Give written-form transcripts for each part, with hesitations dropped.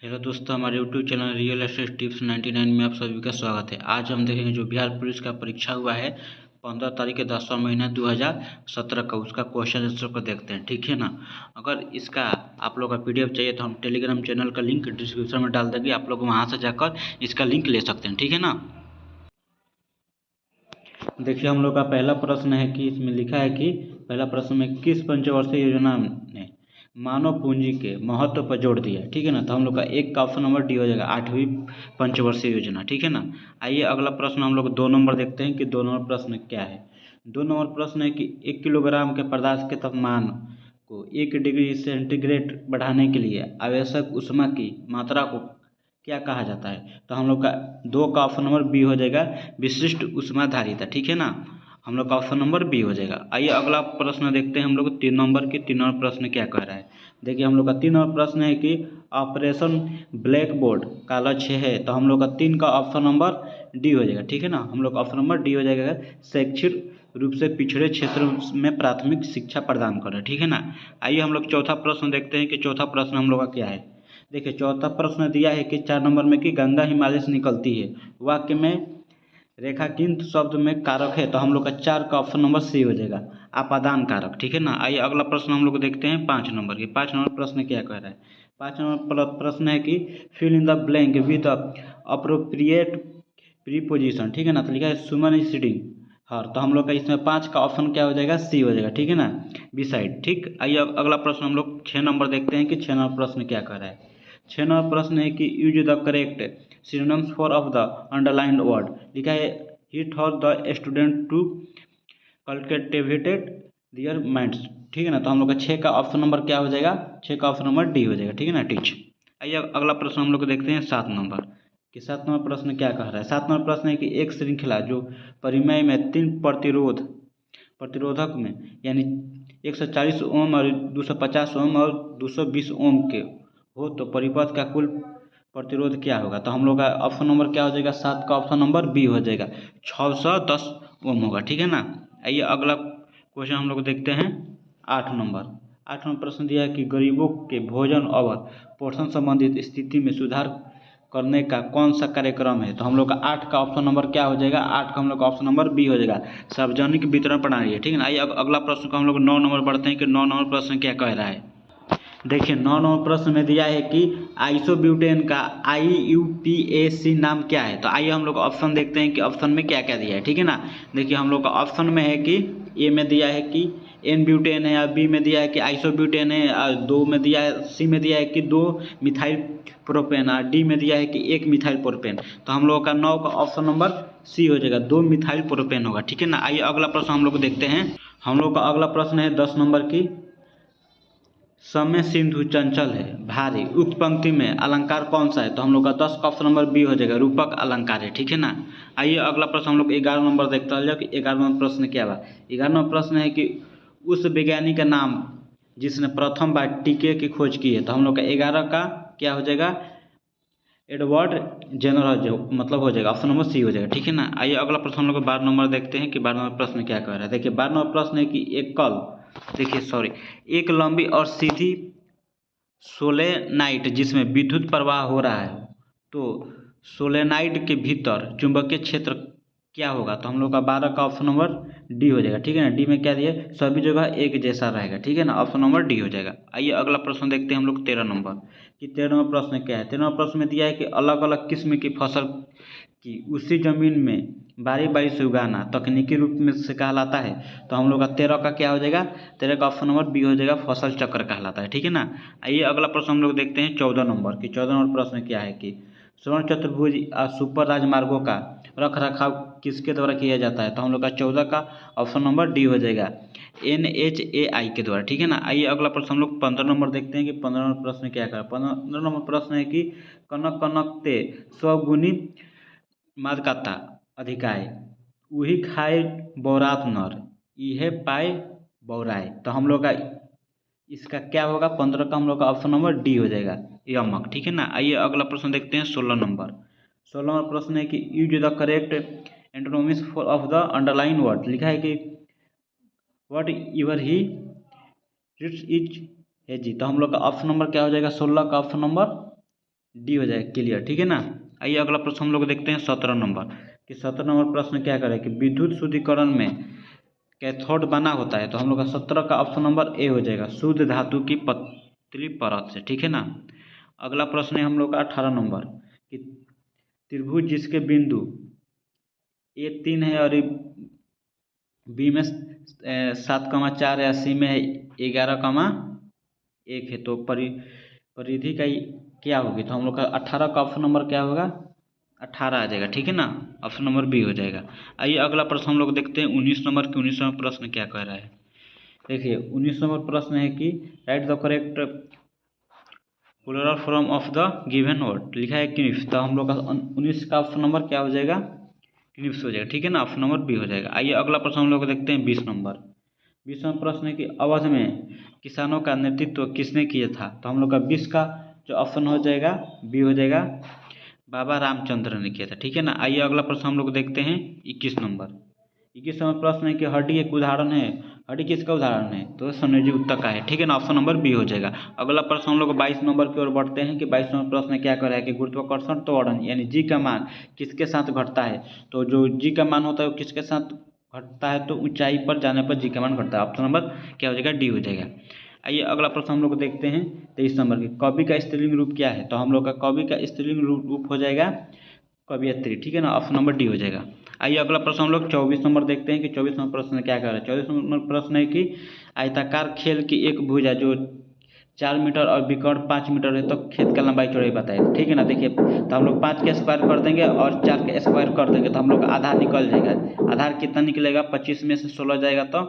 Hello दोस्तों, हमारे YouTube channel real estate tips 99 में आप सभी का स्वागत है। आज हम देखेंगे जो बिहार पुलिस का परीक्षा हुआ है 15 तारीख के 10वां महीना 2017 का, उसका क्वेश्चन आंसर को देखते हैं। ठीक है ना। अगर इसका आप लोग का पीडीएफ चाहिए तो हम टेलीग्राम चैनल का लिंक डिस्क्रिप्शन में डाल देंगे, आप लोग वहाँ से जाकर इसका लिंक ले सकते हैं। ठीक है ना। देखिए, हम लोग का पहला प्रश्न है कि इसमें लिखा है कि पहला प्रश्न में किस पंचवर्षीय योजना ने मानव पूंजी के महत्व पर जोर दिया है। ठीक है ना। तो हम लोग का एक का ऑप्शन नंबर डी हो जाएगा, 8वीं पंचवर्षीय योजना। ठीक है ना। आइए अगला प्रश्न हम लोग 2 नंबर देखते हैं कि 2 नंबर प्रश्न क्या है। 2 नंबर प्रश्न है कि 1 किलोग्राम के पदार्थ के तापमान को 1 डिग्री सेंटीग्रेड बढ़ाने के लिए आवश्यक ऊष्मा की मात्रा को क्या कहा जाता है। तो हम लोग का 2 का ऑप्शन नंबर बी हो जाएगा, विशिष्ट ऊष्माधारिता। ठीक है ना। हम लोग का ऑप्शन नंबर बी हो जाएगा। आइए अगला प्रश्न देखते हैं हम लोग 3 नंबर की। 3 नंबर प्रश्न क्या कह रहा है। देखिए, हम लोग का 3 नंबर प्रश्न है कि ऑपरेशन ब्लैक बोर्ड का लक्ष्य है। तो हम लोग का 3 का ऑप्शन नंबर डी हो जाएगा। ठीक है ना। हम लोग का ऑप्शन नंबर डी हो जाएगा, शैक्षिक रूप से पिछड़े क्षेत्रों में प्राथमिक शिक्षा प्रदान करें। ठीक है ना। आइए हम लोग चौथा प्रश्न देखते हैं कि चौथा प्रश्न हम लोग का क्या है। देखिए, चौथा प्रश्न दिया है कि 4 नंबर में कि गंगा हिमालय से निकलती है, वाक्य में रेखांकित शब्द में कारक है। तो हम लोग का 4 का ऑप्शन नंबर सी हो जाएगा, आपादान कारक। ठीक है ना। आइए अगला प्रश्न हम लोग देखते हैं 5 नंबर की। 5 नंबर प्रश्न क्या कह रहा है। 5 नंबर प्रश्न है कि fill in the blank with appropriate preposition. ठीक है ना। तो लिखा है सुमन इज सीटिंग हर। तो हम लोग का इसमें 5 का ऑप्शन क्या हो जाएगा, सी हो जाएगा। ठीक है ना, बी साइड। ठीक। आइए अगला प्रश्न हम लोग 6 नंबर देखते हैं कि 6 नंबर प्रश्न क्या कह रहा है। 6 नंबर प्रश्न है कि use the correct synonyms for of the underlined word. लिखा है ही taught the student to cultivated their minds. ठीक है ना। तो हम लोग का 6 का ऑप्शन नंबर क्या हो जाएगा, 6 का ऑप्शन नंबर डी हो जाएगा। ठीक है ना, टीच। आइए अगला प्रश्न हम लोग देखते हैं 7 नंबर कि 7 नंबर प्रश्न क्या कह रहा है। 7 नंबर प्रश्न है कि एक श्रृंखला जो परिमेय में 3 प्रतिरोधक में यानी 140 ओम और 250 ओम और 220 ओम के हो तो परिपथ का कुल प्रतिरोध क्या होगा। तो हम लोग का ऑप्शन नंबर क्या हो जाएगा, 7 का ऑप्शन नंबर बी हो जाएगा, 610 ओम होगा। ठीक है ना। आइए अगला क्वेश्चन हम लोग देखते हैं 8 नंबर। 8 नंबर प्रश्न दिया है कि गरीबों के भोजन और पोषण संबंधित स्थिति में सुधार करने का कौन सा कार्यक्रम है। तो हम लोग का 8 का ऑप्शन नंबर क्या हो जाएगा, 8 का हम लोग का ऑप्शन नंबर बी हो जाएगा, सार्वजनिक वितरण प्रणाली है। ठीक है ना। आइए अगला प्रश्न को हम लोग 9 नंबर बढ़ते हैं कि 9 नंबर प्रश्न क्या कह रहा है। देखिए, 9 नंबर प्रश्न में दिया है कि आइसोब्यूटेन का IUPAC नाम क्या है। तो आइए हम लोग ऑप्शन देखते हैं कि ऑप्शन में क्या क्या दिया है। ठीक है ना। देखिए, हम लोग का ऑप्शन में है कि ए में दिया है कि एन ब्यूटेन है, और बी में दिया है कि आइसोब्यूटेन है, और 2 में दिया है, सी में दिया है कि 2 मिथाइल प्रोपेन, और डी में दिया है कि 1 मिथाइल प्रोपेन। तो हम लोग का 9 का ऑप्शन नंबर सी हो जाएगा, 2 मिथाइल प्रोपेन होगा। ठीक है ना। आइए अगला प्रश्न हम लोग देखते हैं। हम लोग का अगला प्रश्न है 10 नंबर की। समय सिंधु चंचल है भारी, उक्त पंक्ति में अलंकार कौन सा है। तो हम लोग का 10 का ऑप्शन नंबर बी हो जाएगा, रूपक अलंकार है। ठीक है ना। आइए अगला प्रश्न हम लोग 11 नंबर देखते हैं कि 11 नंबर प्रश्न क्या हुआ। 11 नंबर प्रश्न है कि उस वैज्ञानिक का नाम जिसने प्रथम बार टीके की खोज की है। तो हम लोग का 11 का क्या हो जाएगा, एडवर्ड जेनर जो मतलब हो जाएगा, ऑप्शन नंबर सी हो जाएगा। ठीक है ना। आइए अगला प्रश्न हम लोग 12 नंबर देखते हैं कि 12 नंबर प्रश्न क्या कह रहा है। देखिए, 12 नंबर प्रश्न है कि एक लंबी और सीधी सोलेनाइड जिसमें विद्युत प्रवाह हो रहा है, तो सोलेनाइड के भीतर चुंबकीय क्षेत्र क्या होगा। तो हम लोग का 12 का ऑप्शन नंबर डी हो जाएगा। ठीक है ना। डी में क्या दिया, सभी जगह एक जैसा रहेगा। ठीक है ना। ऑप्शन नंबर डी हो जाएगा। आइए अगला प्रश्न देखते हैं हम लोग 13 नंबर कि 13 नंबर प्रश्न क्या है। 13 नंबर प्रश्न में दिया है कि अलग अलग किस्म की फसल की उसी जमीन में बारी बारी से उगाना तकनीकी रूप में से कहलाता है। तो हम लोग का 13 का क्या हो जाएगा, 13 का ऑप्शन नंबर बी हो जाएगा, फसल चक्र कहलाता है। ठीक है ना। आइए अगला प्रश्न हम लोग देखते हैं 14 नंबर की। 14 नंबर प्रश्न क्या है कि स्वर्ण चतुर्भुज सुपर राजमार्गों का रख रखाव किसके द्वारा किया जाता है। तो हम लोग का 14 का ऑप्शन नंबर डी हो जाएगा, NHAI के द्वारा। ठीक है ना। आइए अगला प्रश्न हम लोग 15 नंबर देखते हैं कि 15 नंबर प्रश्न क्या कर। 15 नंबर प्रश्न है कि कनक कनक ते स्वगुणी मादकाता अधिकाय उही खाए बौरात नर इहे पाए बौराए। तो हम लोग का इसका क्या होगा, 15 का हम लोग का ऑप्शन नंबर डी हो जाएगा, यमक। ठीक है ना। आइए अगला प्रश्न देखते हैं 16 नंबर। 16 नंबर प्रश्न है कि use the correct antonyms for of the underline word. लिखा है कि what your he writes is hazy. तो हम लोग का ऑप्शन नंबर क्या हो जाएगा, 16 का ऑप्शन नंबर डी हो जाएगा क्लियर, ठीक है ना। आइए अगला प्रश्न हम लोग देखते हैं 17 नंबर कि 17 नंबर प्रश्न क्या करे कि विद्युत शुद्धिकरण में कैथोड बना होता है। तो हम लोग का 17 का ऑप्शन नंबर ए हो जाएगा, शुद्ध धातु की पतली परत से, ठीक है ना। अगला प्रश्न है हम लोग का 18 नंबर कि त्रिभुज जिसके बिंदु ए 3 है और बी में 7,4 है, सी में है 11,1 है, तो परिधि का क्या होगी। तो हम लोग का 18 का ऑप्शन नंबर क्या होगा, 18 आ जाएगा, ठीक है ना। ऑप्शन नंबर बी हो जाएगा। आइए अगला प्रश्न हम लोग देखते हैं 19 नंबर की। 19 नंबर प्रश्न क्या कह रहा है, देखिए 19 नंबर प्रश्न है कि write the correct plural form of the given word, लिखा है क्निप्स। तो हम लोग का 19 का ऑप्शन नंबर क्या हो जाएगा, क्निप्स हो जाएगा, ठीक है ना। ऑप्शन नंबर बी हो जाएगा। आइए अगला प्रश्न हम लोग देखते हैं 20 नंबर। 20 नंबर प्रश्न है कि अवध में किसानों का नेतृत्व किसने किया था। तो हम लोग का 20 का जो ऑप्शन हो जाएगा बी हो जाएगा, बाबा रामचंद्र ने किया था, ठीक है ना। आइए अगला प्रश्न हम लोग देखते हैं 21 नंबर। 21 नंबर प्रश्न है कि हड्डी एक उदाहरण है। हड्डी किसका उदाहरण है, तो संयोजी उत्तक का है, ठीक है ना। ऑप्शन नंबर बी हो जाएगा। अगला प्रश्न हम लोग 22 नंबर की ओर बढ़ते हैं कि 22 नंबर प्रश्न क्या कर रहा है कि गुरुत्वाकर्षण त्वरण यानी जी का मान किसके साथ घटता है। तो जो जी का मान होता है वो किसके साथ घटता है, तो ऊंचाई पर जाने पर जी का मान घटता है। ऑप्शन नंबर क्या हो जाएगा, डी हो जाएगा। आइए अगला प्रश्न हम लोग देखते हैं 23 नंबर की, कवि का स्त्रीलिंग रूप क्या है। तो हम लोग का कवि का स्त्रीलिंग रूप हो जाएगा कवियत्री, ठीक है ना। ऑप्शन नंबर डी हो जाएगा। आइए अगला प्रश्न हम लोग 24 नंबर देखते हैं कि 24 नंबर प्रश्न क्या कर रहा है। 24 नंबर प्रश्न है कि आयताकार खेल की एक भुजा जो 4 मीटर और विकर्ण 5 मीटर है, तो खेत का लंबाई चौड़ाई बताए, ठीक है ना। देखिए तो हम लोग 5 के स्क्वायर कर देंगे और 4 के स्क्वायर कर देंगे, तो हम लोग आधार निकल जाएगा। आधार कितना निकलेगा, 25 में से 16 जाएगा तो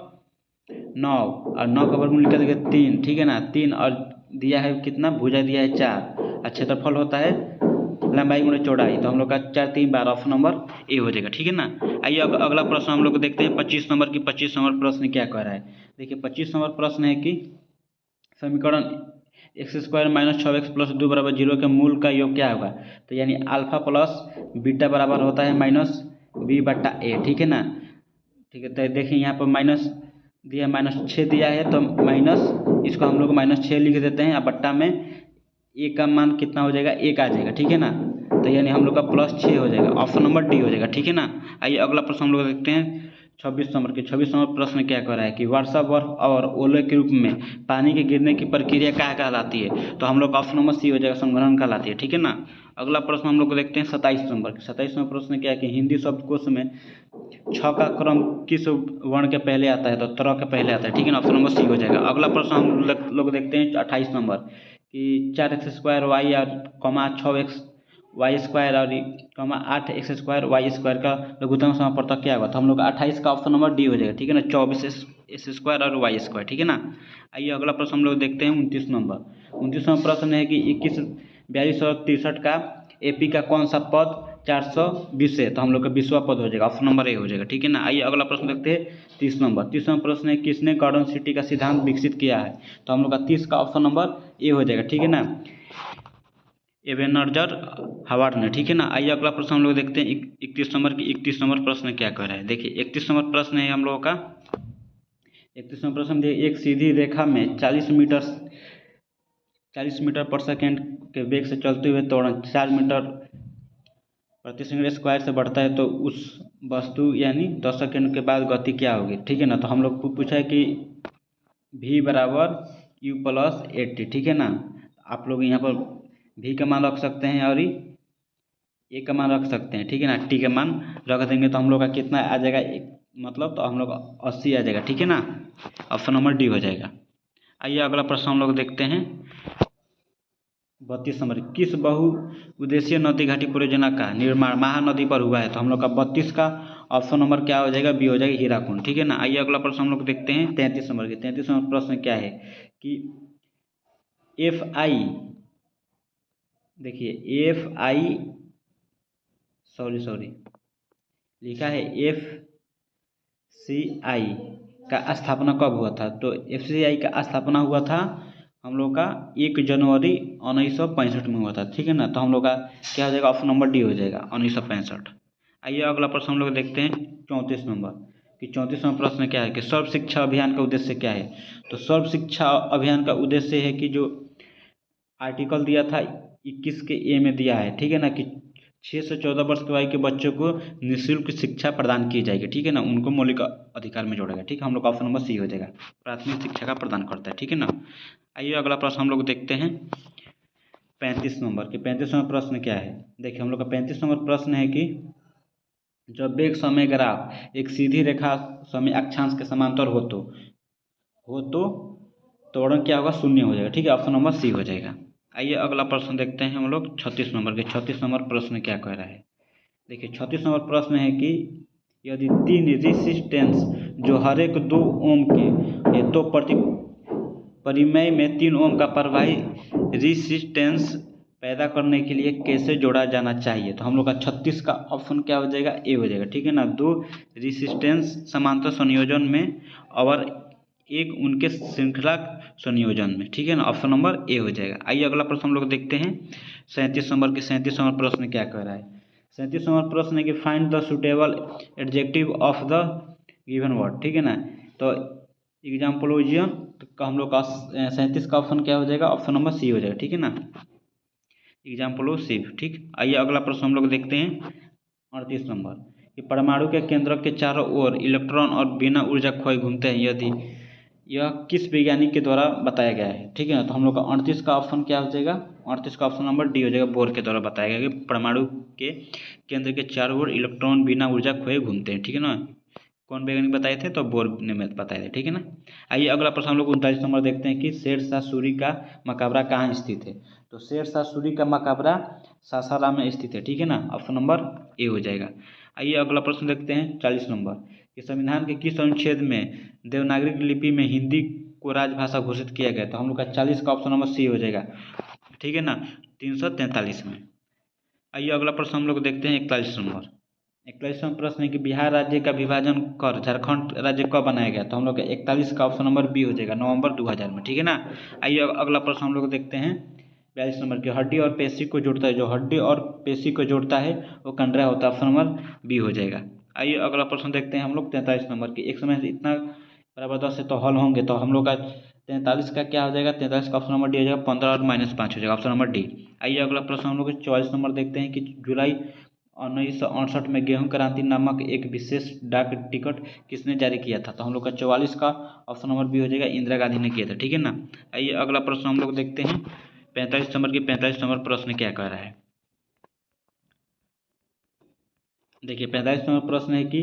9, और 9 का वर्गमूल निकल देगा 3, ठीक है ना। 3 और दिया है कितना, भुजा दिया है 4, और क्षेत्रफल होता है लंबाई गुणे चौड़ाई, तो हम लोग का 4 3 12 ऑप्शन नंबर ए हो जाएगा, ठीक है ना। आइए अगला प्रश्न हम लोग देखते हैं 25 नंबर की। 25 नंबर प्रश्न क्या कह रहा है, देखिए 25 नंबर प्रश्न है कि समीकरण x² - 6x + 2 = 0 के मूल का योग क्या होगा। तो यानी अल्फा प्लस बीटा बराबर होता है -b/a, ठीक है ना। ठीक है, तो देखिए यहाँ पर माइनस दिया, -6 दिया है, तो माइनस इसको हम लोग -6 लिख देते हैं, और बट्टा में ए का मान कितना हो जाएगा, 1 आ जाएगा, ठीक है ना। तो यानी हम लोग का +6 हो जाएगा। ऑप्शन नंबर डी हो जाएगा, ठीक है ना। आइए अगला प्रश्न हम लोग देखते हैं 26 नंबर के। 26 नंबर प्रश्न क्या कर रहा है कि वर्षा, बर्फ और ओले के रूप में पानी के गिरने की प्रक्रिया क्या कहलाती है। तो हम लोग का ऑप्शन नंबर सी हो जाएगा, संघनन कहलाती है, ठीक है ना। अगला प्रश्न हम लोग देखते हैं 27 नंबर। 27 नंबर प्रश्न क्या है कि हिंदी शब्दकोश में 6 का क्रम किस वर्ण के पहले आता है। तो तरह के पहले आता है, ठीक है ना। ऑप्शन नंबर सी हो जाएगा। अगला प्रश्न हम लोग देखते हैं 28 नंबर कि 4x² वाई और 6x y² और 8x² y² का लघुत्तम समापवर्तक क्या होगा। तो हम लोग 28 का ऑप्शन नंबर डी हो जाएगा, ठीक है ना। 24x² और y², ठीक है ना। आइए अगला प्रश्न हम लोग देखते हैं 29 नंबर। 29 नंबर प्रश्न है कि 21 42 और 63 का एपी का कौन सा पद 420 है। तो हम लोग का 20वां पद हो जाएगा, ऑप्शन नंबर ए हो जाएगा, ठीक है ना। आइए अगला प्रश्न देखते हैं 30 नंबर। 30 नंबर प्रश्न है किसने गॉर्डन सिटी का सिद्धांत विकसित किया है। तो हम लोग का 30 का ऑप्शन नंबर ए हो जाएगा, ठीक है ना। एवेनर्जर हावर्ड ने, ठीक है ना। आइए अगला प्रश्न हम लोग देखते हैं 31 नंबर की। 31 नंबर प्रश्न क्या कह रहा है, देखिए 31 नंबर प्रश्न है हम लोगों का। 31 नंबर प्रश्न देखिए, एक सीधी रेखा में 40 मीटर पर सेकेंड के वेग से चलते हुए त्वरण 4 मीटर प्रति सेकंड स्क्वायर से बढ़ता है, तो उस वस्तु यानी 10 सेकेंड के बाद गति क्या होगी, ठीक है ना। तो हम लोग को पूछा है कि v = u + 80, ठीक है ना। आप लोग यहाँ पर v का मान रख सकते हैं और ए का मान रख सकते हैं, ठीक है ना। टी का मान रख देंगे तो हम लोग का कितना आ जाएगा, मतलब तो हम लोग 80 आ जाएगा, ठीक है ना। ऑप्शन नंबर डी हो जाएगा। आइए अगला प्रश्न हम लोग देखते हैं 32 नंबर। किस बहुउद्देशीय नदी घाटी परियोजना का निर्माण महानदी पर हुआ है। तो हम लोग का 32 का ऑप्शन नंबर क्या हो जाएगा, बी हो जाएगा, हीराकुंड, ठीक है ना। आइए अगला प्रश्न हम लोग देखते हैं 33 नंबर की। 33 नंबर प्रश्न क्या है कि FI, देखिए FI सॉरी लिखा है FCI का स्थापना कब हुआ था। तो FCI का स्थापना हुआ था हम लोग का 1 जनवरी 1965 में हुआ था, ठीक है ना। तो हम लोग का क्या हो जाएगा, ऑप्शन नंबर डी हो जाएगा, 1965। आइए अगला प्रश्न हम लोग देखते हैं 34 नंबर कि 34 नंबर प्रश्न क्या है कि सर्व शिक्षा अभियान का उद्देश्य क्या है। तो सर्व शिक्षा अभियान का उद्देश्य है कि जो आर्टिकल दिया था 21 के ए में दिया है, ठीक है ना, कि 6 से 14 वर्ष की आयु के बच्चों को निःशुल्क शिक्षा प्रदान की जाएगी, ठीक है ना, उनको मौलिक अधिकार में जोड़ेगा, ठीक है। हम लोग का ऑप्शन नंबर सी हो जाएगा, प्राथमिक शिक्षा का प्रदान करता है, ठीक है ना। आइए अगला प्रश्न हम लोग देखते हैं 35 नंबर के 35 नंबर प्रश्न क्या है। देखिए हम लोग का 35 नंबर प्रश्न है कि जब वेग समय ग्राफ एक सीधी रेखा समय अक्षांश के समांतर हो तो त्वरण क्या होगा, शून्य हो जाएगा, ठीक है। ऑप्शन नंबर सी हो जाएगा। आइए अगला प्रश्न देखते हैं हम लोग 36 नंबर के 36 नंबर प्रश्न क्या कह रहा है। देखिए 36 नंबर प्रश्न है कि यदि 3 रेजिस्टेंस जो हर एक 2 ओम के है तो परिमेय में 3 ओम का प्रवाही रेजिस्टेंस पैदा करने के लिए कैसे जोड़ा जाना चाहिए। तो हम लोग का 36 का ऑप्शन क्या हो जाएगा, ए हो जाएगा, ठीक है ना। 2 रेजिस्टेंस समांतर संयोजन में और एक उनके श्रृंखला संयोजन में, ठीक है ना। ऑप्शन नंबर ए हो जाएगा। आइए अगला प्रश्न हम लोग देखते हैं 37 नंबर के 37 नंबर प्रश्न क्या कह रहा है। 37 नंबर प्रश्न है कि find the suitable adjective of the given word, ठीक है ना। तो एग्जाम्पलोजियन का हम लोग का 37 का ऑप्शन क्या हो जाएगा, ऑप्शन नंबर सी हो जाएगा, ठीक है ना, एग्जाम्पलोसिव, ठीक। आइए अगला प्रश्न हम लोग देखते हैं 38 नंबर कि परमाणु के केंद्रक के चारों ओर इलेक्ट्रॉन और बिना ऊर्जा खोए घूमते हैं यदि यह किस वैज्ञानिक के द्वारा बताया गया है, ठीक है ना। तो हम लोग का 38 का ऑप्शन क्या हो जाएगा, 38 का ऑप्शन नंबर डी हो जाएगा, बोर के द्वारा बताया गया कि परमाणु के केंद्र के चारों ओर इलेक्ट्रॉन बिना ऊर्जा खोए घूमते हैं, ठीक है ना। कौन वैज्ञानिक बताए थे, तो बोर ने बताए थे, ठीक है ना। आइए अगला प्रश्न हम लोग 39 नंबर देखते हैं कि शेरशाह सूरी का मकबरा कहाँ स्थित है। तो शेरशाह सूरी का मकबरा सासाराम में स्थित है, ठीक है ना। ऑप्शन नंबर ए हो जाएगा। आइए अगला प्रश्न देखते हैं 40 नंबर कि संविधान के किस अनुच्छेद में देवनागरी लिपि में हिंदी को राजभाषा घोषित किया गया। तो हम लोग का 40 का ऑप्शन नंबर सी हो जाएगा, ठीक है ना, 343 में। आइए अगला प्रश्न हम लोग देखते हैं 41 नंबर। 41वां प्रश्न है कि बिहार राज्य का विभाजन कर झारखंड राज्य कब बनाया गया। तो हम लोग का 41 का ऑप्शन नंबर बी हो जाएगा, नवंबर 2000 में, ठीक है ना। आइए अगला प्रश्न हम लोग देखते हैं 42 नंबर की हड्डी और पेशी को जोड़ता है, जो हड्डी और पेशी को जोड़ता है वो कंडरा होता है, ऑप्शन नंबर बी हो जाएगा। आइए अगला प्रश्न देखते हैं हम लोग 43 नंबर की। एक समय इतना बराबर 10 से तो हल होंगे, तो हम लोग का 43 का क्या हो जाएगा, 43 का ऑप्शन नंबर डी हो जाएगा, 15 और -5 हो जाएगा, ऑप्शन नंबर डी। आइए अगला प्रश्न हम लोग 44 नंबर देखते हैं कि जुलाई 1968 में गेहूं क्रांति नामक एक विशेष डाक टिकट किसने जारी किया था। तो हम लोग का 44 का ऑप्शन नंबर बी हो जाएगा, इंदिरा गांधी ने किया था, ठीक है ना। आइए अगला प्रश्न हम लोग देखते हैं 45 नंबर की 45 नंबर प्रश्न क्या कह रहा है। देखिए 45 नंबर प्रश्न है कि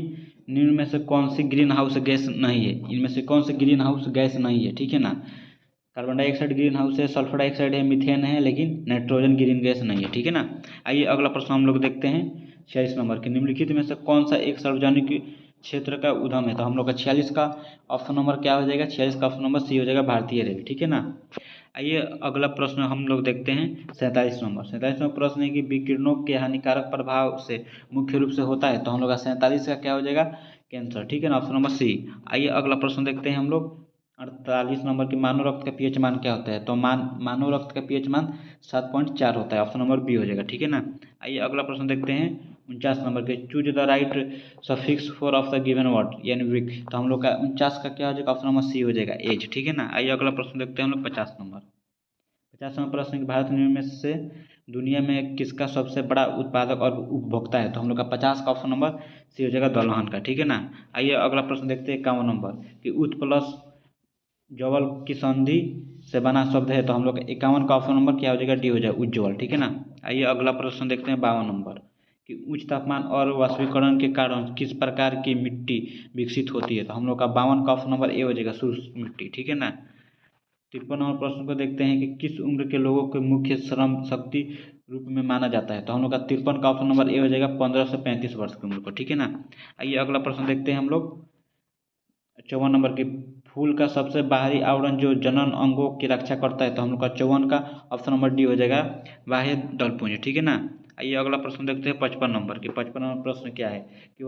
निम्न में से कौन सी ग्रीन हाउस गैस नहीं है, इनमें से कौन सी ग्रीन हाउस गैस नहीं है, ठीक है ना। कार्बन डाइऑक्साइड ग्रीन हाउस है, सल्फर डाइऑक्साइड है, मीथेन है, लेकिन नाइट्रोजन ग्रीन गैस नहीं है, ठीक है ना। आइए अगला प्रश्न हम लोग देखते हैं 46 नंबर की निम्नलिखित में से कौन सा एक सार्वजनिक क्षेत्र का उद्यम है। तो हम लोग का 46 का ऑप्शन नंबर क्या हो जाएगा, 46 का ऑप्शन नंबर सी हो जाएगा, भारतीय रेल, ठीक है ना। आइए अगला प्रश्न हम लोग देखते हैं 47 नंबर। 47 नंबर प्रश्न है कि विकिरणों के हानिकारक प्रभाव से मुख्य रूप से होता है। तो हम लोग का 47 का क्या हो जाएगा, कैंसर, ठीक है ना, ऑप्शन नंबर सी। आइए अगला प्रश्न देखते हैं हम लोग 48 नंबर की मानव रक्त का पीएच मान क्या होता है। तो मानव रक्त का पीएच मान 7.4 होता है, ऑप्शन नंबर बी हो जाएगा, ठीक है ना। आइए अगला प्रश्न देखते हैं 49 नंबर के choose the right suffix for of the given word यानी वीक। तो हम लोग का 49 का क्या हो जाएगा, ऑप्शन नंबर सी हो जाएगा, एज, ठीक है ना। आइए अगला प्रश्न देखते हैं हम लोग 50 नंबर। 50 नंबर प्रश्न कि भारत में से दुनिया में किसका सबसे बड़ा उत्पादक और उपभोक्ता है। तो हम लोग का 50 का ऑप्शन नंबर सी हो जाएगा, दलहन का, ठीक है ना। आइए अगला प्रश्न देखते हैं 51 नंबर कि उत प्लस ज्वल की संधि से बना शब्द है। तो हम लोग 51 का ऑप्शन नंबर क्या हो जाएगा, डी हो जाएगा, उज्ज्वल, ठीक है ना। आइए अगला प्रश्न देखते हैं 52 नंबर कि उच्च तापमान और वाष्पीकरण के कारण किस प्रकार की मिट्टी विकसित होती है। तो हम लोग का 52 का ऑप्शन नंबर ए हो जाएगा, शुष्क मिट्टी, ठीक है ना। 53 नंबर प्रश्न को देखते हैं कि किस उम्र के लोगों को मुख्य श्रम शक्ति रूप में माना जाता है। तो हम लोग का 53 का ऑप्शन नंबर ए हो जाएगा, 15 से 35 वर्ष की उम्र को, ठीक है ना। आइए अगला प्रश्न देखते हैं हम लोग 54 नंबर की फूल का सबसे बाहरी आवरण जो जनन अंगों की रक्षा करता है। तो हम लोग का 54 का ऑप्शन नंबर डी हो जाएगा, बाह्य दलपुंज, ठीक है ना। आइए अगला प्रश्न देखते हैं 55 नंबर की। 55 नंबर प्रश्न क्या है कि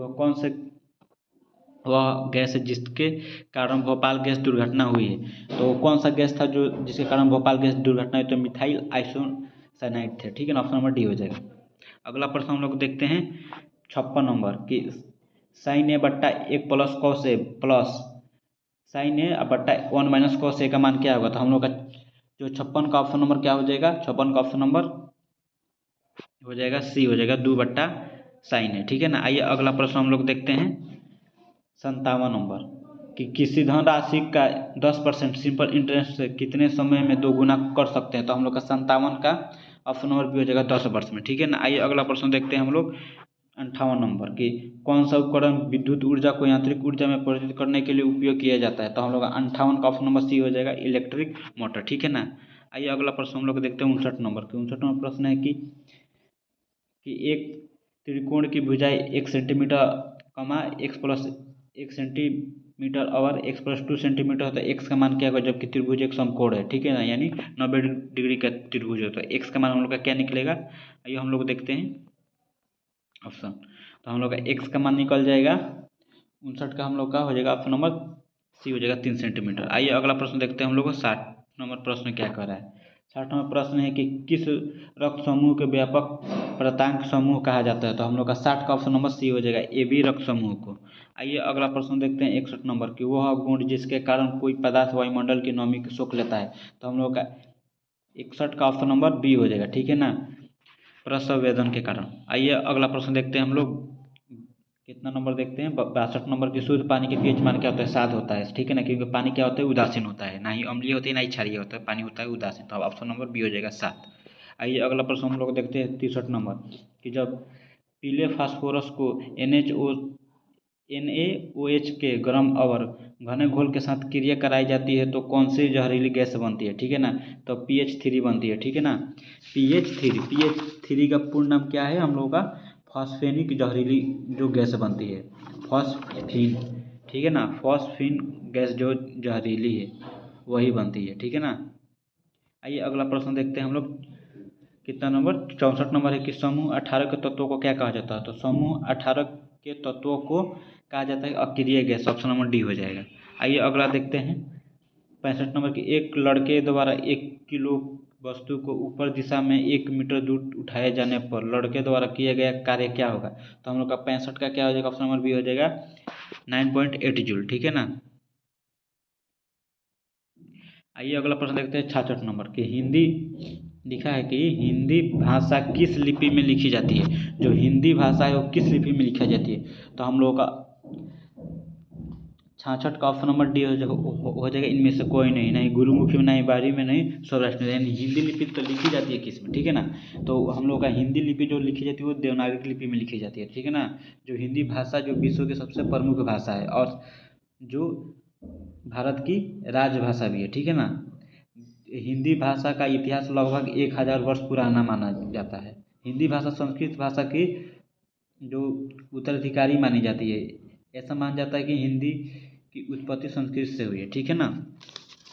वह गैस है जिसके कारण भोपाल गैस दुर्घटना हुई है। तो कौन सा गैस था जो जिसके कारण भोपाल गैस दुर्घटना हुई। तो मिथाइल आइसोसाइनाइड थे, ठीक है ना, ऑप्शन नंबर डी हो जाएगा। अगला प्रश्न हम लोग देखते हैं 56 नंबर की साइन ए बट्टा 1 plus cos A plus sign ए बट्टा 1 माइनस कॉस ए का मान क्या होगा। तो हम लोग का जो 56 का ऑप्शन नंबर क्या हो जाएगा, 56 का ऑप्शन नंबर हो जाएगा सी हो जाएगा 2/sin है, ठीक है ना। आइए अगला प्रश्न हम लोग देखते हैं 57 नंबर कि किसी धनराशि का 10% सिंपल इंटरेस्ट से कितने समय में दोगुना कर सकते हैं। तो हम लोग का 57 का ऑप्शन नंबर भी हो जाएगा 10 वर्ष में, ठीक है ना। आइए अगला प्रश्न देखते हैं हम लोग 58 नंबर कि कौन सा उपकरण विद्युत ऊर्जा को यांत्रिक ऊर्जा में परिवर्तित करने के लिए उपयोग किया जाता है। तो हम लोग का 58 का ऑप्शन नंबर सी हो जाएगा इलेक्ट्रिक मोटर, ठीक है ना। आइए अगला प्रश्न हम लोग देखते हैं 59 नंबर की। 59 नंबर प्रश्न है कि एक त्रिकोण की भुजाई 1 सेंटीमीटर कमा x+1 सेंटीमीटर और x+2 सेंटीमीटर होता है। एक्स का मान क्या होगा जबकि त्रिभुज एक समकोण है, ठीक है ना, यानी 90 डिग्री का त्रिभुज होता है। एक्स का मान हम लोग का क्या निकलेगा, आइए हम लोग देखते हैं ऑप्शन। तो हम लोग का एक्स का मान निकल जाएगा 59 का हम लोग का हो जाएगा ऑप्शन नंबर सी हो जाएगा 3 सेंटीमीटर। आइए अगला प्रश्न देखते हैं हम लोग को 60 नंबर प्रश्न क्या कह रहा है। 60 नंबर प्रश्न है कि किस रक्त समूह के व्यापक प्रांतांक समूह कहा जाता है। तो हम लोग का 60 का ऑप्शन नंबर सी हो जाएगा ए बी रक्त समूह को। आइए अगला प्रश्न देखते हैं 61 नंबर की वह गुण जिसके कारण कोई पदार्थ वायुमंडल की नमी को सोख लेता है। तो हम लोग का 61 का ऑप्शन नंबर बी हो जाएगा, ठीक है ना, प्रसंवेदन के कारण। आइए अगला प्रश्न देखते हैं हम लोग कितना नंबर देखते हैं 62 नंबर की शुद्ध पानी के पीएच मान क्या होता है 7 होता है, ठीक है ना, क्योंकि पानी क्या होता है उदासीन होता है, ना ही अम्लीय होती है ना ही क्षारीय होता है, पानी होता है उदासीन। तो अब ऑप्शन नंबर बी हो जाएगा 7। आइए अगला प्रश्न हम लोग देखते हैं 63 नंबर कि जब पीले फास्फोरस को NaOH के गर्म और घने घोल के साथ क्रिया कराई जाती है तो कौन सी जहरीली गैस बनती है, ठीक है ना। तो PH3 बनती है, ठीक है ना। PH3 का पूर्ण नाम क्या है हम लोगों का फॉस्फेनिक जहरीली जो गैस बनती है फॉस्फीन, ठीक है ना, फॉस्फीन गैस जो जहरीली है वही बनती है, ठीक है ना। आइए अगला प्रश्न देखते हैं हम लोग कितना नंबर 64 नंबर है कि समूह 18 के तत्वों को क्या कहा जाता है। तो समूह 18 के तत्वों को कहा जाता है अक्रिय गैस, ऑप्शन नंबर डी हो जाएगा। आइए अगला देखते हैं 65 नंबर की एक लड़के द्वारा 1 किलो वस्तु को ऊपर दिशा में 1 मीटर दूर उठाए जाने पर लड़के द्वारा किया गया कार्य क्या होगा। तो हम लोग का 65 का क्या हो जाएगा ऑप्शन नंबर बी हो जाएगा 9.8 जूल, ठीक है ना। आइए अगला प्रश्न देखते हैं 66 नंबर की हिंदी लिखा है कि हिंदी भाषा किस लिपि में लिखी जाती है। जो हिंदी भाषा है वो किस लिपि में लिखी जाती है। तो हम लोगों का 66 का ऑप्शन नंबर डी हो जाएगा इनमें से कोई नहीं, नहीं गुरुमुखी में नहीं बारी में नहीं सौराष्ट्र में, यानी हिंदी लिपि तो लिखी जाती है किस में, ठीक है ना। तो हम लोग का हिंदी लिपि जो लिखी जाती है वो देवनागरी लिपि में लिखी जाती है, ठीक है ना। जो हिंदी भाषा जो विश्व की सबसे प्रमुख भाषा है और जो भारत की राजभाषा भी है, ठीक है ना। हिंदी भाषा का इतिहास लगभग 1000 वर्ष पुराना माना जाता है। हिंदी भाषा संस्कृत भाषा की जो उत्तराधिकारी मानी जाती है। ऐसा माना जाता है कि हिंदी की उत्पत्ति संस्कृत से हुई है, ठीक है ना।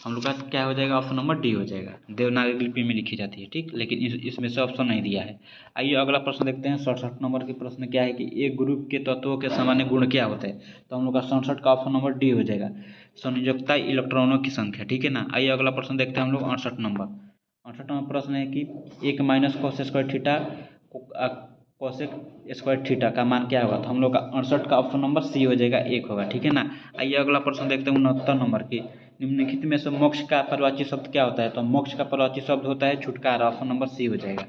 हम लोग का क्या हो जाएगा ऑप्शन नंबर डी हो जाएगा देवनागरी लिपि में लिखी जाती है, ठीक, लेकिन इसमें से ऑप्शन नहीं दिया है। आइए अगला प्रश्न देखते हैं 67 नंबर के प्रश्न क्या है कि एक ग्रुप के तत्वों के सामान्य गुण क्या होते हैं। तो हम लोग का 67 का ऑप्शन नंबर डी हो जाएगा संयोजकता इलेक्ट्रॉनों की संख्या, ठीक है ना। आइए अगला प्रश्न देखते हैं हम लोग 68 नंबर। 68 नंबर प्रश्न है कि 1 - cos² theta cosec square theta का मान क्या होगा। तो हम लोग का 68 का ऑप्शन नंबर सी हो जाएगा 1 होगा, ठीक है ना। आइए अगला प्रश्न देखते हैं 69 नंबर की निम्नलिखित में से मोक्ष का पर्यायवाची शब्द क्या होता है। तो मोक्ष का पर्यायवाची शब्द होता है छुटकारा, ऑप्शन नंबर सी हो जाएगा।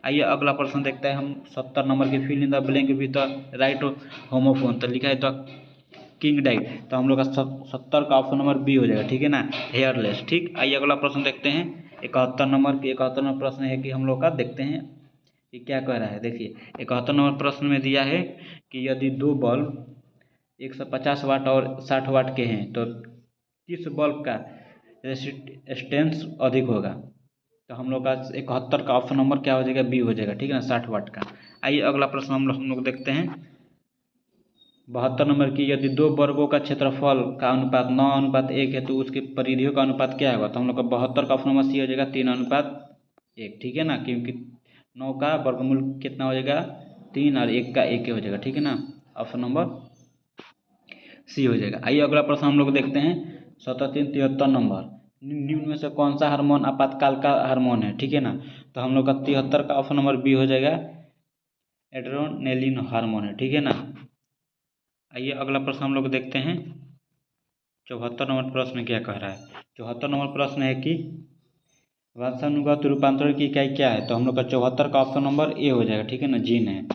आइए अगला प्रश्न देखते हैं हम 70 नंबर की fill in the blank with the right homophone. तो लिखा है द किंग डाइट। तो हम लोग का 70 का ऑप्शन नंबर बी हो जाएगा, ठीक है ना, हेयरलेस, ठीक। आइए अगला प्रश्न देखते हैं 71 नंबर की। 71 नंबर प्रश्न है कि हम लोग का देखते हैं कि क्या कह रहा है। देखिए 71 नंबर प्रश्न में दिया है कि यदि दो बल्ब 150 वाट और 60 वाट के हैं तो किस बल्ब का रेजिस्टेंस अधिक होगा। तो हम लोग का 71 का ऑप्शन नंबर क्या हो जाएगा बी हो जाएगा, ठीक है ना, 60 वाट का। आइए अगला प्रश्न हम लोग देखते हैं 72 नंबर की यदि दो वर्गों का क्षेत्रफल का अनुपात 9:1 है तो उसकी परिधियों का अनुपात क्या होगा। तो हम लोग का 72 का ऑप्शन नंबर सी हो जाएगा 3:1, ठीक है ना, क्योंकि 9 का वर्गमूल कितना हो जाएगा 3 और 1 का 1 हो जाएगा, ठीक है ना, ऑप्शन नंबर सी हो जाएगा। आइए अगला प्रश्न हम लोग देखते हैं 73 नंबर निम्न में से कौन सा हार्मोन आपातकाल का हार्मोन है, ठीक है ना। तो हम लोग का 73 का ऑप्शन नंबर बी हो जाएगा एड्रेनालिन हार्मोन है, ठीक है ना। आइए अगला प्रश्न हम लोग देखते हैं 74 नंबर प्रश्न क्या कह रहा है। 74 नंबर प्रश्न है कि वंशानुगत रूपांतरण की इकाई क्या है? तो हम लोग का 74 का ऑप्शन नंबर ए हो जाएगा, ठीक है ना, जीन है।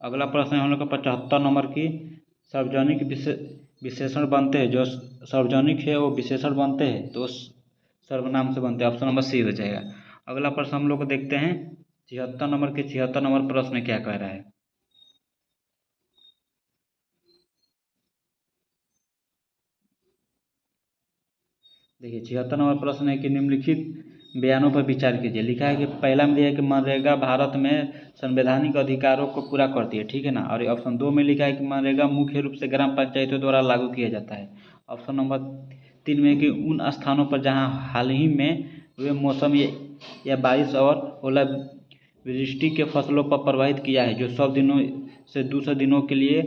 अगला प्रश्न है हम लोग का 75 नंबर की, सार्वजनिक विशेषण बनते हैं, जो सार्वजनिक है वो विशेषण बनते हैं तो सर्वनाम से बनते हैं, ऑप्शन नंबर सी हो जाएगा। अगला प्रश्न हम लोग को देखते हैं 76 नंबर के 76 नंबर प्रश्न क्या कह रहा है। देखिए 76 नंबर प्रश्न है कि निम्नलिखित बयानों पर विचार कीजिए। लिखा है कि पहला में दिया है कि मनरेगा भारत में संवैधानिक अधिकारों को पूरा करती है, ठीक है ना। और ऑप्शन 2 में लिखा है कि मनरेगा मुख्य रूप से ग्राम पंचायतों द्वारा लागू किया जाता है। ऑप्शन नंबर 3 में कि उन स्थानों पर जहां हाल ही में हुए मौसम या बारिश और ओलावृष्टि के फसलों पर प्रभावित किया है, जो 100 दिनों से 200 दिनों के लिए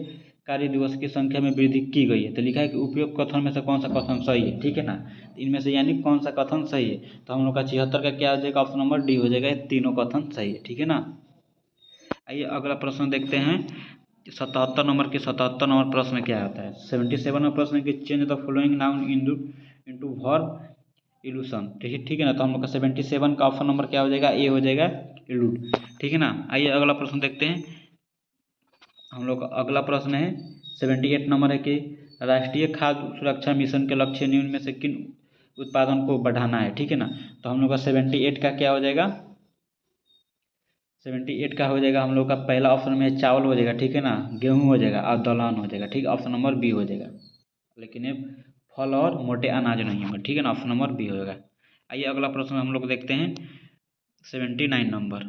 कार्य दिवस की संख्या में वृद्धि की गई है। तो लिखा है कि उपयुक्त कथन में से कौन सा कथन सही है, ठीक है ना। इनमें से यानी कौन सा कथन सही है, तो हम लोग का 76 का क्या हो जाएगा, ऑप्शन नंबर डी हो जाएगा, ये तीनों कथन सही है, ठीक है ना। आइए अगला प्रश्न देखते हैं 77 नंबर के 77 नंबर प्रश्न क्या आता है। 77 नंबर प्रश्न है कि change the following noun into verb evolution, ठीक है ना। तो हम लोग का 77 का ऑप्शन नंबर क्या हो जाएगा, ए हो जाएगा, इल्यूड, ठीक है ना। आइए अगला प्रश्न देखते हैं। हम लोग का अगला प्रश्न है 78 नंबर है कि राष्ट्रीय खाद्य सुरक्षा मिशन के लक्ष्य निम्न में से किन उत्पादन को बढ़ाना है, ठीक है ना। तो हम लोग का 78 का क्या हो जाएगा, 78 का हो जाएगा हम लोग का पहला ऑप्शन में चावल हो जाएगा, ठीक है ना, गेहूँ हो जाएगा और दलहन हो जाएगा, ठीक है, ऑप्शन नंबर बी हो जाएगा। लेकिन ये फल और मोटे अनाज नहीं होंगे, ठीक है ना, ऑप्शन नंबर बी होगा। आइए अगला प्रश्न हम लोग देखते हैं 79 नंबर।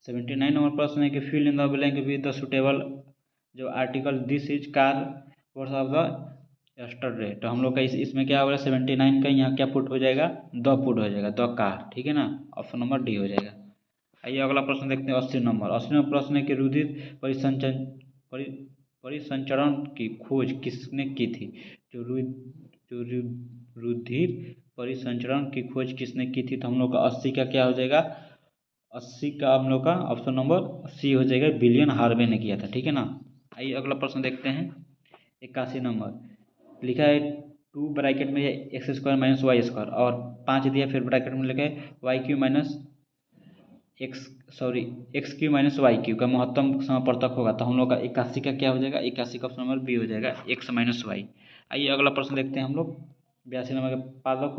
79 नंबर प्रश्न है कि fill in the blank with the suitable जो article this is car worse of the yesterday. तो हम लोग का इसमें क्या होगा, 79 का यहाँ क्या पुट हो जाएगा, द पुट हो जाएगा, द कार, ठीक है ना, ऑप्शन नंबर डी हो जाएगा। आइए अगला प्रश्न देखते हैं 80 नंबर। 80 नंबर प्रश्न है कि रुधिर परि परिसंचरण की खोज किसने की थी। जो रुधिर परिसंचरण की खोज किसने की थी, तो हम लोग का 80 का क्या हो जाएगा, 80 का हम लोग का ऑप्शन नंबर सी हो जाएगा, विलियम हार्वे ने किया था, ठीक है ना। आइए अगला प्रश्न देखते हैं 81 नंबर। लिखा है 2 ब्रैकेट में X square minus Y square और 5 दिया, फिर ब्रैकेट में लिखा है Y cube minus X cube minus Y cube का महत्तम समापवर्तक होगा। तो हम लोग का 81 का क्या हो जाएगा, 81 का ऑप्शन नंबर बी हो जाएगा, एक्स माइनस वाई। आइए अगला प्रश्न देखते हैं हम लोग 82 नंबर के पादप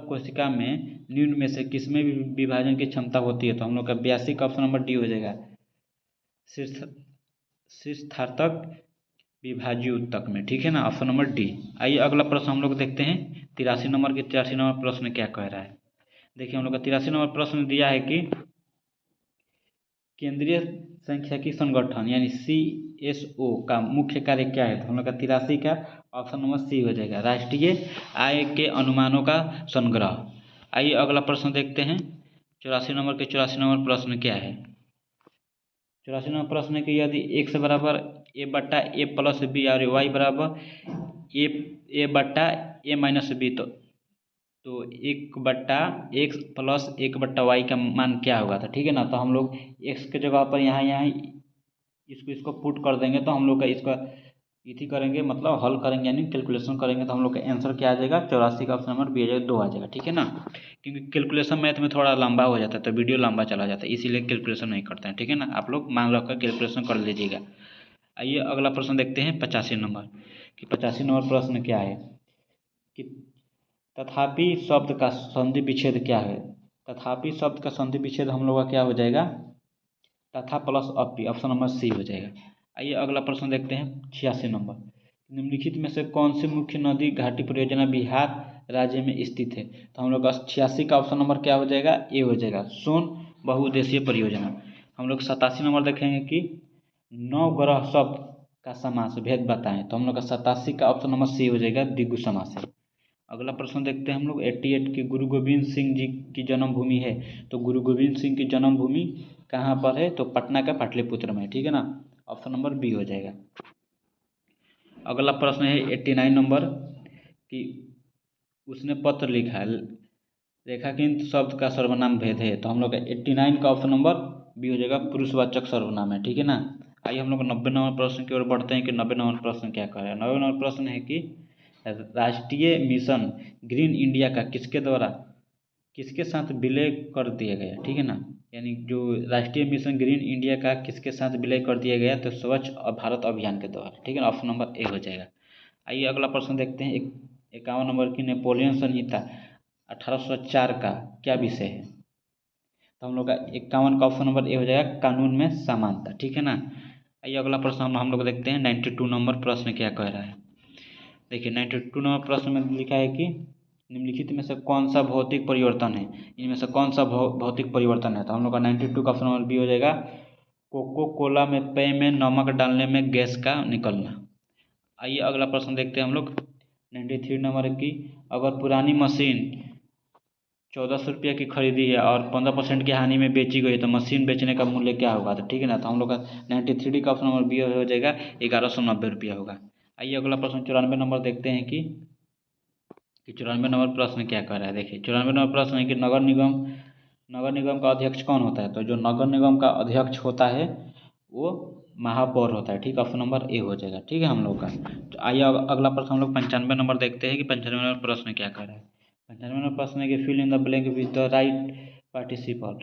कोशिका में निम्न में से किसमें विभाजन की क्षमता होती है। तो हम लोग का 82 का ऑप्शन नंबर डी हो जाएगा, शीर्षार्थक विभाज्य ऊतक में, ठीक है ना, ऑप्शन नंबर डी। आइए अगला प्रश्न हम लोग देखते हैं 83 नंबर के 83 नंबर प्रश्न क्या कह रहा है। देखिए हम लोग का 83 नंबर प्रश्न दिया है कि केंद्रीय सांख्यिकी संगठन यानी CSO का मुख्य कार्य क्या है। तो हम लोग का 83 का ऑप्शन नंबर सी हो जाएगा, राष्ट्रीय आय के अनुमानों का संग्रह। आइए अगला प्रश्न देखते हैं 84 नंबर के 84 नंबर प्रश्न क्या है। 84 नंबर प्रश्न है कि यदि x बराबर a बट्टा a प्लस बी और y बराबर ए बट्टा ए माइनस बी, तो 1/x प्लस 1/y का मान क्या होगा। था ठीक है ना। तो हम लोग x के जगह पर यहाँ इसको पुट कर देंगे, तो हम लोग का इसका इथी करेंगे, मतलब हल करेंगे यानी कैलकुलेशन करेंगे, तो हम लोग का आंसर क्या आ जाएगा, 84 का ऑप्शन नंबर बी आ जाएगा, 2 आ जाएगा, ठीक है ना। क्योंकि कैलकुलेशन मैथ में थोड़ा लंबा हो जाता है, तो वीडियो लंबा चला जाता है, इसीलिए कैलकुलेशन नहीं करते हैं, ठीक है ना। आप लोग मान रखकर कैलकुलेशन कर लीजिएगा। आइए अगला प्रश्न देखते हैं 85 नंबर कि 85 नंबर प्रश्न क्या है कि तथापि शब्द का संधि विच्छेद क्या है। तथापि शब्द का संधि विच्छेद हम लोग का क्या हो जाएगा, तथा प्लस अपि, ऑप्शन नंबर सी हो जाएगा। आइए अगला प्रश्न देखते हैं 86 नंबर। निम्नलिखित में से कौन सी मुख्य नदी घाटी परियोजना बिहार राज्य में स्थित है। तो हम लोग का 86 का ऑप्शन नंबर क्या हो जाएगा, ए हो जाएगा, सोन बहुउद्देशीय परियोजना। हम लोग 87 नंबर देखेंगे कि नवग्रह शब्द का समास भेद बताएं। तो हम लोग का 87 का ऑप्शन नंबर सी हो जाएगा, द्विगु समास है। अगला प्रश्न देखते हैं हम लोग 88 की गुरु गोविंद सिंह जी की जन्मभूमि है। तो गुरु गोविंद सिंह की जन्मभूमि कहाँ पर है, तो पटना का पाटलिपुत्र में, ठीक है ना, ऑप्शन नंबर बी हो जाएगा। अगला प्रश्न है 89 नंबर कि उसने पत्र लिखा, रेखांकित शब्द का सर्वनाम भेद है। तो हम लोग का 89 का ऑप्शन नंबर बी हो जाएगा, पुरुषवाचक सर्वनाम है, ठीक है ना। आइए हम लोग 90 नंबर प्रश्न की ओर बढ़ते हैं कि 90 नंबर प्रश्न क्या कह रहा है। 90 नंबर प्रश्न है कि राष्ट्रीय मिशन ग्रीन इंडिया का किसके साथ विलय कर दिया गया, ठीक है ना, यानी जो राष्ट्रीय मिशन ग्रीन इंडिया का किसके साथ विलय कर दिया गया, तो स्वच्छ भारत अभियान के द्वारा, ठीक है ना, ऑप्शन नंबर ए हो जाएगा। आइए अगला प्रश्न देखते हैं। 51 नंबर की नेपोलियन संहिता 1804 का क्या विषय है, तो हम लोग का 51 का ऑप्शन नंबर ए हो जाएगा, कानून में समानता, ठीक है ना। आइए अगला प्रश्न हम लोग देखते हैं 92 नंबर प्रश्न क्या कह रहा है। देखिए 92 नंबर प्रश्न में लिखा है कि निम्नलिखित में से कौन सा भौतिक परिवर्तन है, इनमें से कौन सा भौतिक परिवर्तन है, तो हम लोग का 92 का ऑप्शन नंबर बी हो जाएगा, कोको कोला में पेय में नमक डालने में गैस का निकलना। आइए अगला प्रश्न देखते हैं हम लोग 93 नंबर की, अगर पुरानी मशीन 1400 रुपये की खरीदी है और 15% की हानि में बेची गई तो मशीन बेचने का मूल्य क्या होगा, तो ठीक है ना, तो हम लोग का 93 का ऑप्शन नंबर बी हो जाएगा, 1190 रुपया होगा। आइए अगला प्रश्न 94 नंबर देखते हैं कि 94 नंबर प्रश्न क्या कर रहा है। देखिए 94 नंबर प्रश्न है कि नगर निगम का अध्यक्ष कौन होता है, तो जो नगर निगम का अध्यक्ष होता है वो महापौर होता है, ठीक, ऑप्शन नंबर ए हो जाएगा, ठीक है हम लोग का। तो आइए अगला प्रश्न हम लोग 95 नंबर देखते हैं कि 95 नंबर प्रश्न क्या कर रहा है। 95 नंबर प्रश्न है कि fill in the blank with the right participle,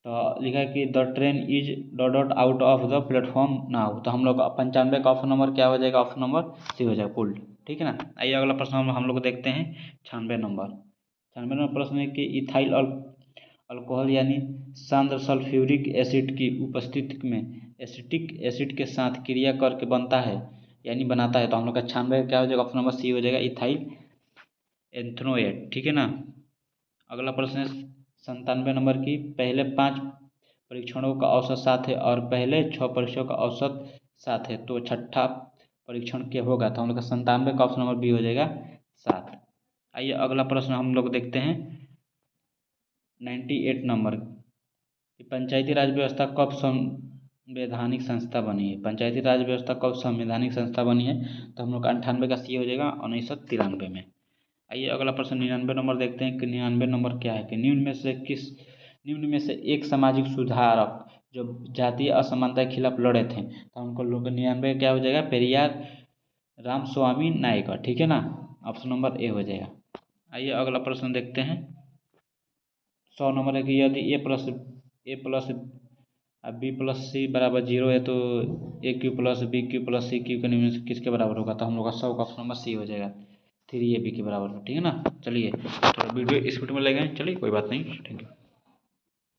तो लिखा है कि the train is dot dot out of the platform now, तो हम लोग 95 का ऑप्शन नंबर क्या हो जाएगा, ऑप्शन नंबर सी हो जाएगा, पुल्ड, ठीक है ना। आइए अगला प्रश्न हम लोग देखते हैं 96 नंबर प्रश्न है कि इथाइल अल्कोहल यानी सांद्र सल्फ्यूरिक एसिड की उपस्थिति में एसिटिक एसिड के साथ क्रिया करके बनता है यानी बनाता है, तो हम लोग का 96 क्या हो जाएगा, ऑप्शन नंबर सी हो जाएगा, इथाइल एंथ्रोएट, ठीक है ना। अगला प्रश्न है 97 नंबर की, पहले 5 परीक्षणों का औसत 7 है और पहले 6 परीक्षणों का औसत 7 है, तो छठा परीक्षण क्या होगा, तो हम लोग का 97 का ऑप्शन नंबर बी हो जाएगा 7। आइए अगला प्रश्न हम लोग देखते हैं 98 नंबर कि पंचायती राज व्यवस्था कब संवैधानिक संस्था बनी है, पंचायती राज व्यवस्था कब संवैधानिक संस्था बनी है, तो हम लोग का 98 का सी हो जाएगा 1993 में। आइए अगला प्रश्न 99 नंबर देखते हैं कि 99 नंबर क्या है कि निम्न में से एक सामाजिक सुधारक जो जातीय असमानता के खिलाफ लड़े थे, तो हमको लोग 99 क्या हो जाएगा, पेरियार रामस्वामी नायकर, ठीक है ना, ऑप्शन नंबर ए हो जाएगा। आइए अगला प्रश्न देखते हैं 100 नंबर है कि यदि A plus B plus C बराबर 0 है तो A cube plus B cube plus C cube के निम्न से किसके बराबर होगा, तो हम लोग का 100 का ऑप्शन नंबर सी हो जाएगा, 3 ए बी के बराबर, ठीक है ना। चलिए थोड़ा वीडियो इस वीडियो में ले गए, चलिए कोई बात नहीं, थैंक यू।